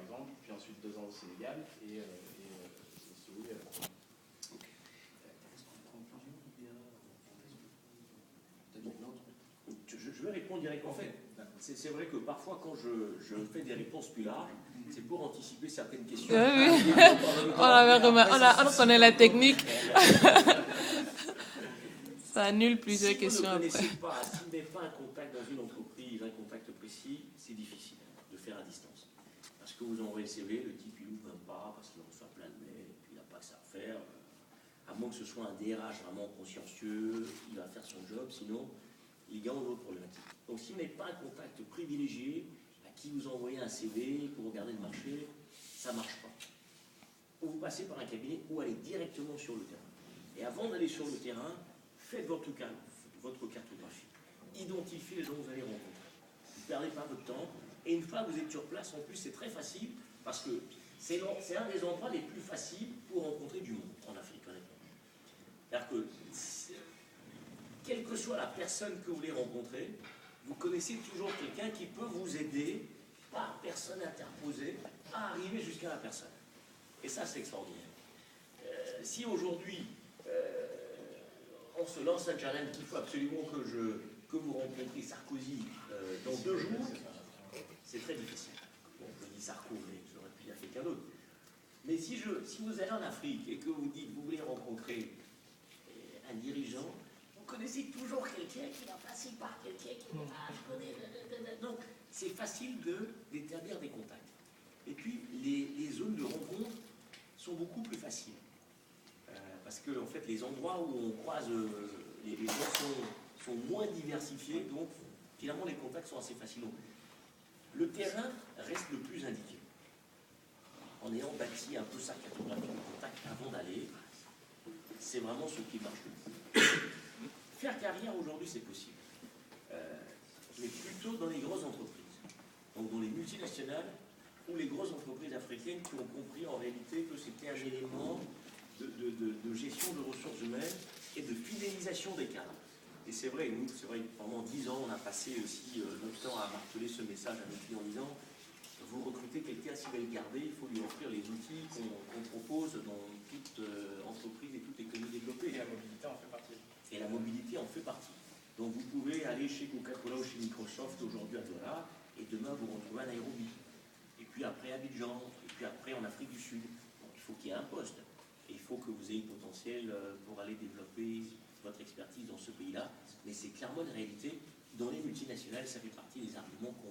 exemple, puis ensuite 2 ans au Sénégal, et celui... Ok. Est-ce qu'on prend plusieurs ou bien peut-être une autre? Je vais répondre directement. En fait, c'est vrai que parfois, quand je fais des réponses plus larges, c'est pour anticiper certaines questions. Oui. On reconnaît la technique. Ça annule plusieurs questions après. Si vous ne mettez pas un contact dans une entreprise, un contact précis, c'est difficile de faire à distance. Parce que vous envoyez le CV, le type il ouvre même pas, parce qu'il reçoit plein de mails, et puis il n'a pas que ça à faire. À moins que ce soit un DRH vraiment consciencieux, il va faire son job, sinon il gagne d'autres problématiques. Donc si vous n'avez pas un contact privilégié, à qui vous envoyez un CV pour regarder le marché, ça ne marche pas. Ou vous passez par un cabinet ou allez directement sur le terrain. Et avant d'aller sur le terrain, faites votre cartographie. Identifiez les gens que vous allez rencontrer. Ne perdez pas votre temps. Et une fois que vous êtes sur place, en plus, c'est très facile parce que c'est un des endroits les plus faciles pour rencontrer du monde en Afrique, honnêtement. C'est-à-dire que, quelle que soit la personne que vous voulez rencontrer, vous connaissez toujours quelqu'un qui peut vous aider, par personne interposée, à arriver jusqu'à la personne. Et ça, c'est extraordinaire. Si aujourd'hui, on se lance un challenge qu'il faut absolument que vous rencontriez Sarkozy dans 2 jours, c'est très difficile. Bon, je dis Sarkozy, mais j'aurais pu dire quelqu'un d'autre. Mais si vous allez en Afrique et que vous dites que vous voulez rencontrer un dirigeant, vous connaissez toujours quelqu'un qui va passer par quelqu'un qui dit « Ah, je connais... » Donc, c'est facile d'établir des contacts. Et puis, les zones de rencontre sont beaucoup plus faciles. Parce que, en fait, les endroits où on croise, les gens sont moins diversifiés, donc, finalement, les contacts sont assez faciles. Donc, le terrain reste le plus indiqué. En ayant bâti un peu sa cartographie de contact avant d'aller, c'est vraiment ce qui marche le plus. Faire carrière aujourd'hui, c'est possible. Mais plutôt dans les grosses entreprises. Donc, dans les multinationales ou les grosses entreprises africaines qui ont compris en réalité que c'était un élément de gestion de ressources humaines et de fidélisation des cadres. Et c'est vrai, nous, pendant 10 ans, on a passé aussi notre temps à marteler ce message à nos clients en disant vous recrutez quelqu'un, si vous voulez le garder, il faut lui offrir les outils qu'on propose dans toute entreprise et toute économie développée. Et la mobilité en fait partie. Et la mobilité en fait partie. Donc vous pouvez aller chez Coca-Cola ou chez Microsoft aujourd'hui à Douala, et demain vous retrouvez à Nairobi. Et puis après à Abidjan, et puis après en Afrique du Sud. Donc il faut qu'il y ait un poste. Et il faut que vous ayez le potentiel pour aller développer votre expertise dans ce pays-là. Mais c'est clairement une réalité. Dans les multinationales, ça fait partie des arguments qu'on